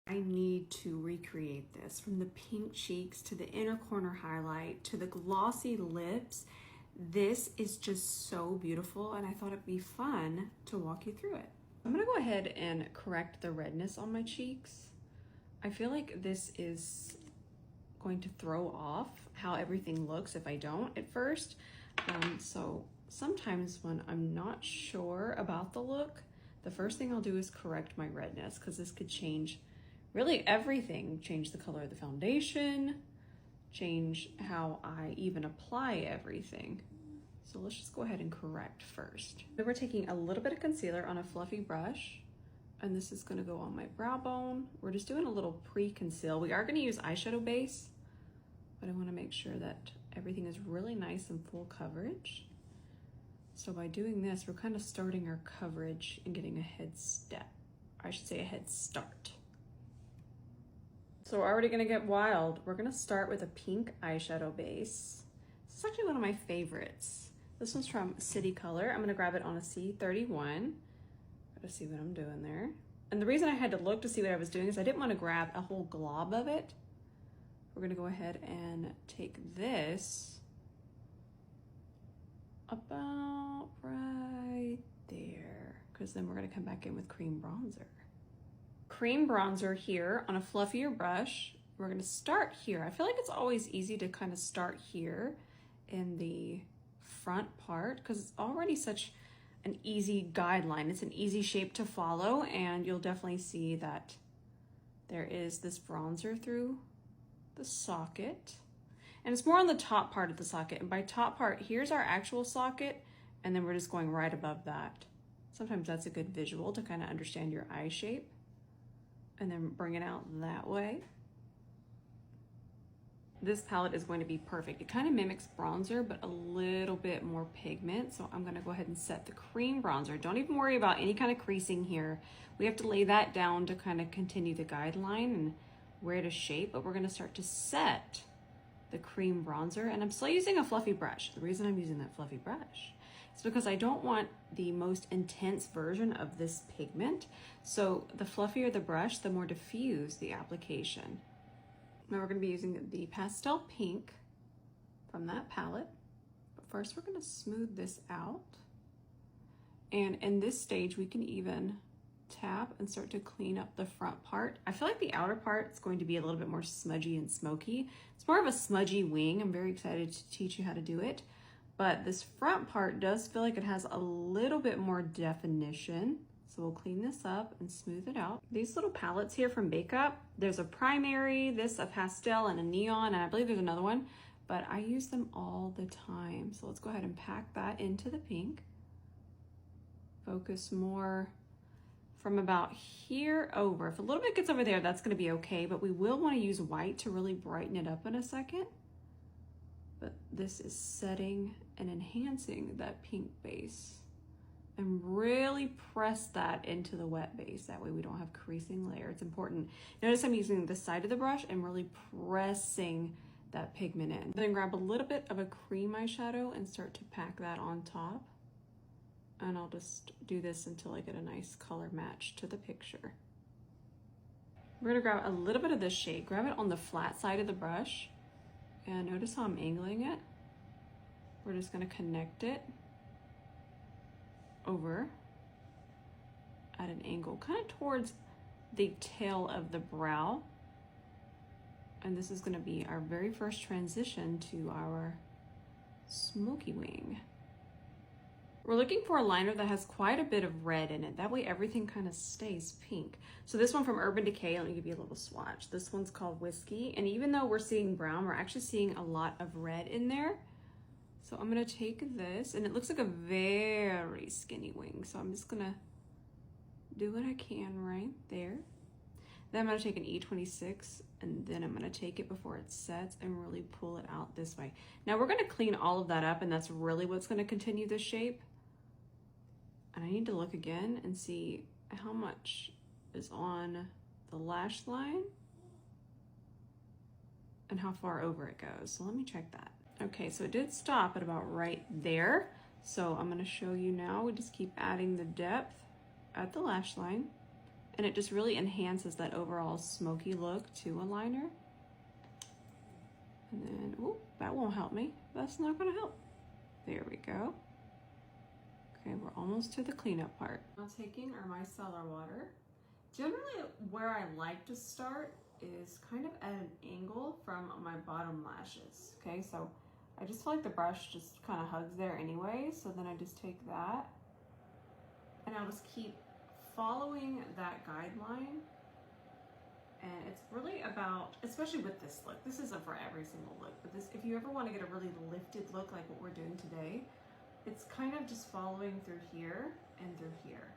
I need to recreate this, from the pink cheeks to the inner corner highlight to the glossy lips. This is just so beautiful, and I thought it'd be fun to walk you through it. I'm gonna go ahead and correct the redness on my cheeks. I feel like this is going to throw off how everything looks if I don't at first. So sometimes when I'm not sure about the look, the first thing I'll do is correct my redness, because this could change really everything. Change the color of the foundation, change how I even apply everything. So let's just go ahead and correct first. Then we're taking a little bit of concealer on a fluffy brush, and this is gonna go on my brow bone. We're just doing a little pre-conceal. We are gonna use eyeshadow base, but I wanna make sure that everything is really nice and full coverage. So by doing this, we're kind of starting our coverage and getting a head step. I should say a head start. So we're already gonna get wild. We're gonna start with a pink eyeshadow base. This is actually one of my favorites. This one's from City Color. I'm gonna grab it on a C31. Gotta see what I'm doing there. And the reason I had to look to see what I was doing is I didn't wanna grab a whole glob of it. We're gonna go ahead and take this about right there, because then we're gonna come back in with cream bronzer. Cream bronzer here on a fluffier brush. We're gonna start here. I feel like it's always easy to kind of start here in the front part, because it's already such an easy guideline. It's an easy shape to follow, and you'll definitely see that there is this bronzer through the socket. And it's more on the top part of the socket. And by top part, here's our actual socket, and then we're just going right above that. Sometimes that's a good visual to kind of understand your eye shape. And then bring it out that way. This palette is going to be perfect. It kind of mimics bronzer, but a little bit more pigment. So I'm gonna go ahead and set the cream bronzer. Don't even worry about any kind of creasing here. We have to lay that down to kind of continue the guideline and where to shape, but we're gonna start to set the cream bronzer. And I'm still using a fluffy brush. The reason I'm using that fluffy brush is because I don't want the most intense version of this pigment. So the fluffier the brush, the more diffuse the application. Now we're gonna be using the pastel pink from that palette. But first we're gonna smooth this out. And in this stage, we can even tap and start to clean up the front part. I feel like the outer part is going to be a little bit more smudgy and smoky. It's more of a smudgy wing. I'm very excited to teach you how to do it. But this front part does feel like it has a little bit more definition. So we'll clean this up and smooth it out. These little palettes here from Makeup, there's a primary, this a pastel, and a neon, and I believe there's another one, but I use them all the time. So let's go ahead and pack that into the pink. Focus more from about here over. If a little bit gets over there, that's gonna be okay, but we will wanna use white to really brighten it up in a second. But this is setting and enhancing that pink base. And really press that into the wet base. That way we don't have creasing layer. It's important. Notice I'm using the side of the brush and really pressing that pigment in. Then grab a little bit of a cream eyeshadow and start to pack that on top. And I'll just do this until I get a nice color match to the picture. We're gonna grab a little bit of this shade. Grab it on the flat side of the brush. And notice how I'm angling it. We're just gonna connect it over at an angle, kind of towards the tail of the brow. And this is gonna be our very first transition to our smoky wing. We're looking for a liner that has quite a bit of red in it. That way everything kind of stays pink. So this one from Urban Decay, let me give you a little swatch. This one's called Whiskey. And even though we're seeing brown, we're actually seeing a lot of red in there. So I'm gonna take this, and it looks like a very skinny wing. So I'm just gonna do what I can right there. Then I'm gonna take an E26, and then I'm gonna take it before it sets and really pull it out this way. Now we're gonna clean all of that up, and that's really what's gonna continue the shape. And I need to look again and see how much is on the lash line and how far over it goes. So let me check that. Okay, so it did stop at about right there. So I'm gonna show you now, we just keep adding the depth at the lash line And it just really enhances that overall smoky look to a liner. And then, oh, that won't help me. That's not gonna help. There we go. Okay, we're almost to the cleanup part. Now taking our micellar water. Generally, where I like to start is kind of at an angle from my bottom lashes. Okay, so I just feel like the brush just kind of hugs there anyway. So then I just take that and I'll just keep following that guideline. And it's really about, especially with this look, this isn't for every single look, but this, if you ever want to get a really lifted look like what we're doing today, it's kind of just following through here and through here.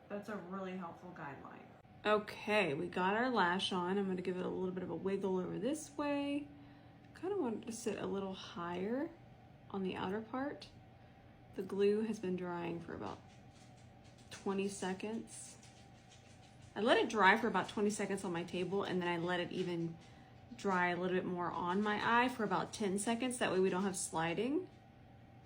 That's a really helpful guideline. Okay, we got our lash on. I'm going to give it a little bit of a wiggle over this way. Kind of want it to sit a little higher on the outer part. The glue has been drying for about 20 seconds. I let it dry for about 20 seconds on my table, and then I let it even dry a little bit more on my eye for about 10 seconds. That way we don't have sliding.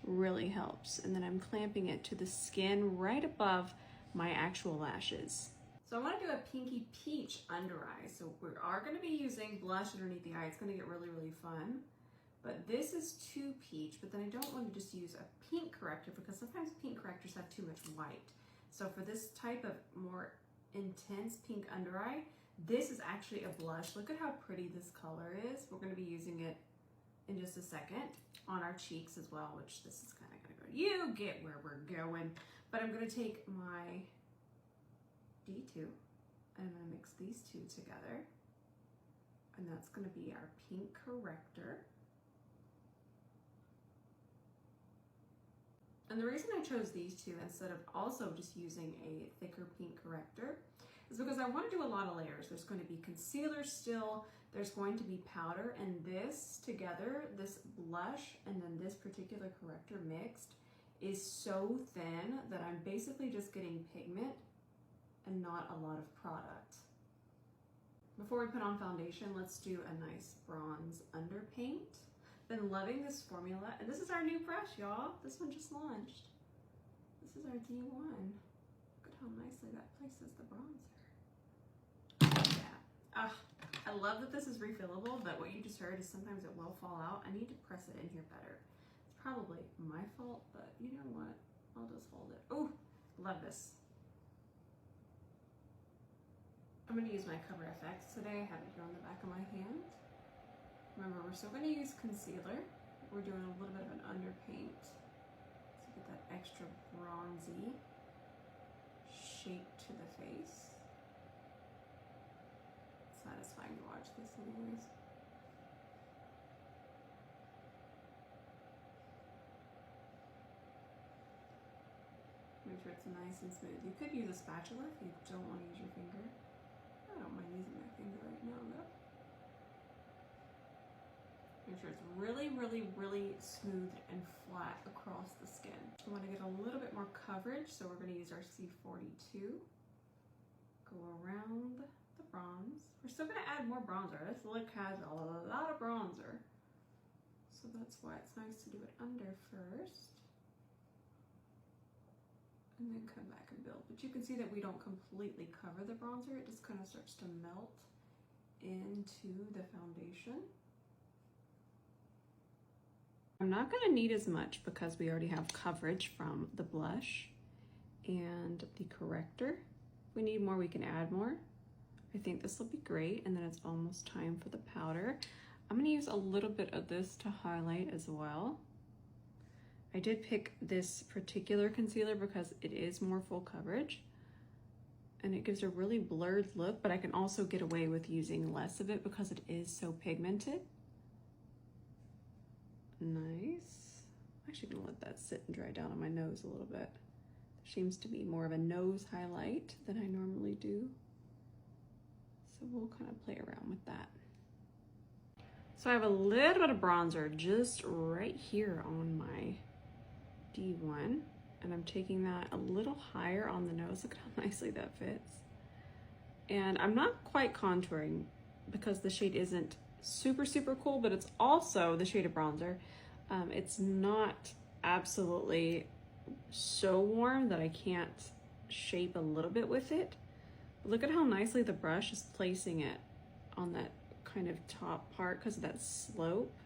Really helps. And then I'm clamping it to the skin right above my actual lashes. So I want to do a pinky peach under eye. So we are going to be using blush underneath the eye. It's going to get really, really fun. But this is too peach, but then I don't want to just use a pink corrector because sometimes pink correctors have too much white. So for this type of more intense pink under eye, this is actually a blush. Look at how pretty this color is. We're going to be using it in just a second on our cheeks as well, which this is kind of going to go, you get where we're going. But I'm going to take my D2 and I'm going to mix these two together. And that's going to be our pink corrector. And the reason I chose these two instead of also just using a thicker pink corrector is because I want to do a lot of layers. There's going to be concealer still, there's going to be powder, and this together, this blush and then this particular corrector mixed is so thin that I'm basically just getting pigment and not a lot of product. Before we put on foundation, let's do a nice bronze underpaint. Been loving this formula, and this is our new brush, y'all. This one just launched. This is our D1. Look at how nicely that places the bronzer. Yeah. I love that this is refillable, but what you just heard is sometimes it will fall out. I need to press it in here better. It's probably my fault, but you know what? I'll just hold it. Oh, love this. I'm going to use my Cover FX today. I have it here on the back of my hand. Remember, we're still going to use concealer. We're doing a little bit of an underpaint to get that extra bronzy shape to the face. It's satisfying to watch this anyways. Make sure it's nice and smooth. You could use a spatula if you don't want to use your finger. I don't mind using my finger right now though. Make sure it's really, really, really smooth and flat across the skin. We want to get a little bit more coverage, so we're going to use our C42. Go around the bronze. We're still going to add more bronzer. This look has a lot of bronzer. So that's why it's nice to do it under first. And then come back and build. But you can see that we don't completely cover the bronzer. It just kind of starts to melt into the foundation. I'm not going to need as much because we already have coverage from the blush and the corrector. If we need more, we can add more. I think this will be great. And then it's almost time for the powder. I'm going to use a little bit of this to highlight as well. I did pick this particular concealer because it is more full coverage and it gives a really blurred look, but I can also get away with using less of it because it is so pigmented. Nice. I'm actually gonna let that sit and dry down on my nose a little bit. There seems to be more of a nose highlight than I normally do. So we'll kind of play around with that. So I have a little bit of bronzer just right here on my D1, and I'm taking that a little higher on the nose. Look at how nicely that fits. And I'm not quite contouring because the shade isn't super, super cool, but it's also the shade of bronzer. It's not absolutely so warm that I can't shape a little bit with it, Look at how nicely the brush is placing it on that kind of top part because of that slope.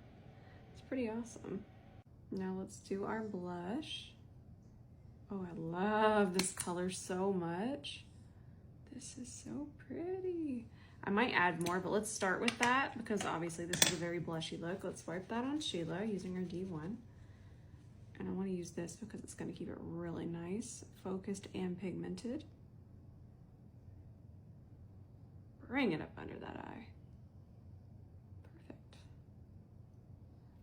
It's pretty awesome. Now let's do our blush. Oh, I love this color so much. This is so pretty. I might add more, but let's start with that because obviously this is a very blushy look. Let's wipe that on Sheila using our D1. And I want to use this because it's going to keep it really nice, focused and pigmented. Bring it up under that eye. Perfect.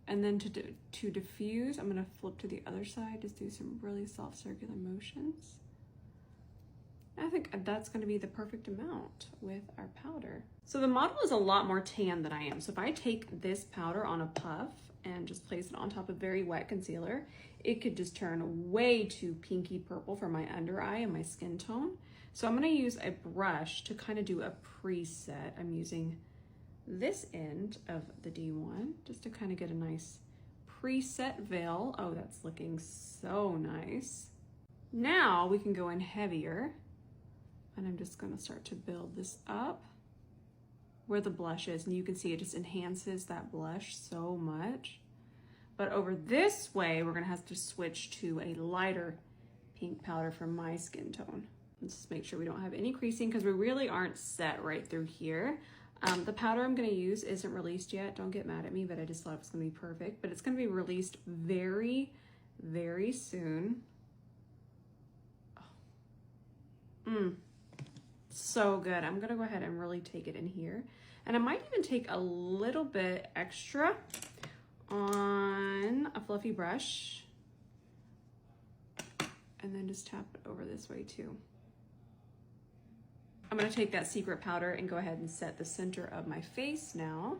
And then to diffuse, I'm going to flip to the other side, just do some really soft circular motions. I think that's going to be the perfect amount with our powder. So the model is a lot more tan than I am. So if I take this powder on a puff and just place it on top of very wet concealer, it could just turn way too pinky purple for my under eye and my skin tone. So I'm going to use a brush to kind of do a preset. I'm using this end of the D1 just to kind of get a nice preset veil. Oh, that's looking so nice. Now we can go in heavier. And I'm just going to start to build this up where the blush is. And you can see it just enhances that blush so much. But over this way, we're going to have to switch to a lighter pink powder for my skin tone. Let's just make sure we don't have any creasing because we really aren't set right through here. The powder I'm going to use isn't released yet. Don't get mad at me, but I just thought it was going to be perfect. But it's going to be released very, very soon. Oh. So good. I'm gonna go ahead and really take it in here. And I might even take a little bit extra on a fluffy brush and then just tap it over this way too. I'm gonna take that secret powder and go ahead and set the center of my face now.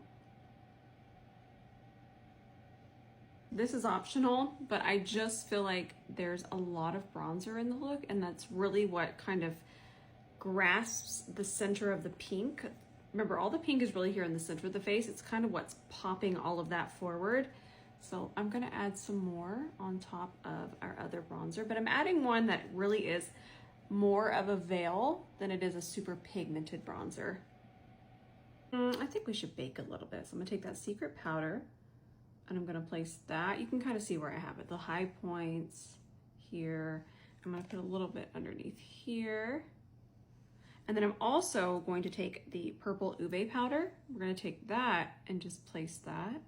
This is optional, but I just feel like there's a lot of bronzer in the look, and that's really what kind of grasps the center of the pink. Remember, all the pink is really here in the center of the face. It's kind of what's popping all of that forward. So I'm gonna add some more on top of our other bronzer, but I'm adding one that really is more of a veil than it is a super pigmented bronzer. I think we should bake a little bit. So I'm gonna take that secret powder and I'm gonna place that. You can kind of see where I have it. The high points here. I'm gonna put a little bit underneath here. And then I'm also going to take the purple ube powder. We're gonna take that and just place that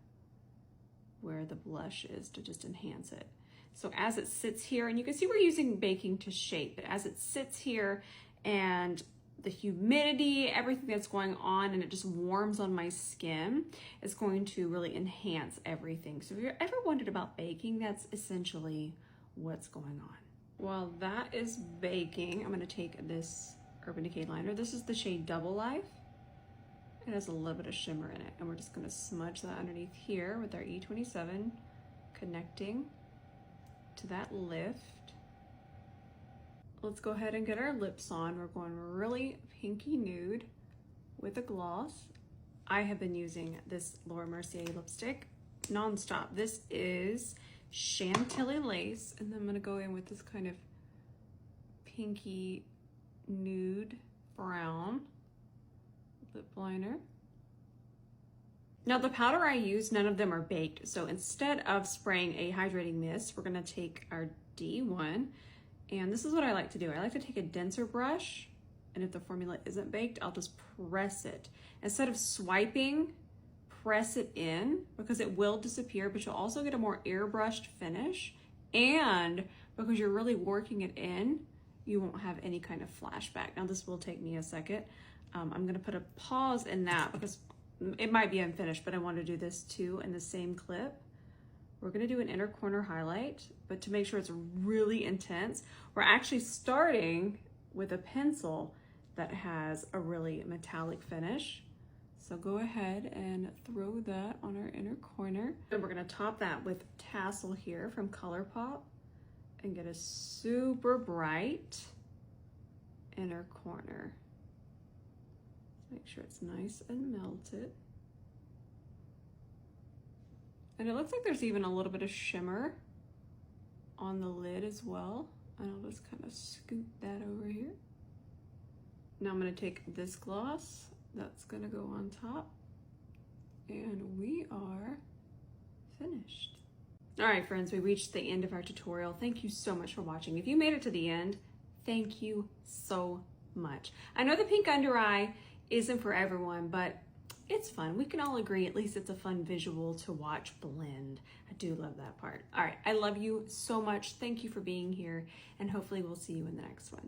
where the blush is to just enhance it. So as it sits here, and you can see we're using baking to shape, but as it sits here and the humidity, everything that's going on, and it just warms on my skin, it's going to really enhance everything. So if you're ever wondered about baking, that's essentially what's going on. While that is baking, I'm gonna take this Urban Decay liner. This is the shade Double Life. It has a little bit of shimmer in it, and we're just gonna smudge that underneath here with our E27, connecting to that lift. Let's go ahead and get our lips on. We're going really pinky nude with a gloss. I have been using this Laura Mercier lipstick nonstop. This is Chantilly Lace, and then I'm gonna go in with this kind of pinky nude brown lip liner. Now the powder I use, none of them are baked. So instead of spraying a hydrating mist, we're gonna take our D1, and this is what I like to do. I like to take a denser brush, and if the formula isn't baked, I'll just press it. Instead of swiping, press it in because it will disappear, but you'll also get a more airbrushed finish, and because you're really working it in, you won't have any kind of flashback. Now this will take me a second. I'm gonna put a pause in that because it might be unfinished, but I want to do this too in the same clip. We're gonna do an inner corner highlight, but to make sure it's really intense, we're actually starting with a pencil that has a really metallic finish. So go ahead and throw that on our inner corner. And we're gonna top that with Tassel here from ColourPop and get a super bright inner corner. Make sure it's nice and melted. And it looks like there's even a little bit of shimmer on the lid as well. And I'll just kind of scoop that over here. Now I'm gonna take this gloss, that's gonna go on top, and we are finished. All right, friends, we reached the end of our tutorial. Thank you so much for watching. If you made it to the end, thank you so much. I know the pink under eye isn't for everyone, but it's fun. We can all agree, at least it's a fun visual to watch blend. I do love that part. All right, I love you so much. Thank you for being here, and hopefully we'll see you in the next one.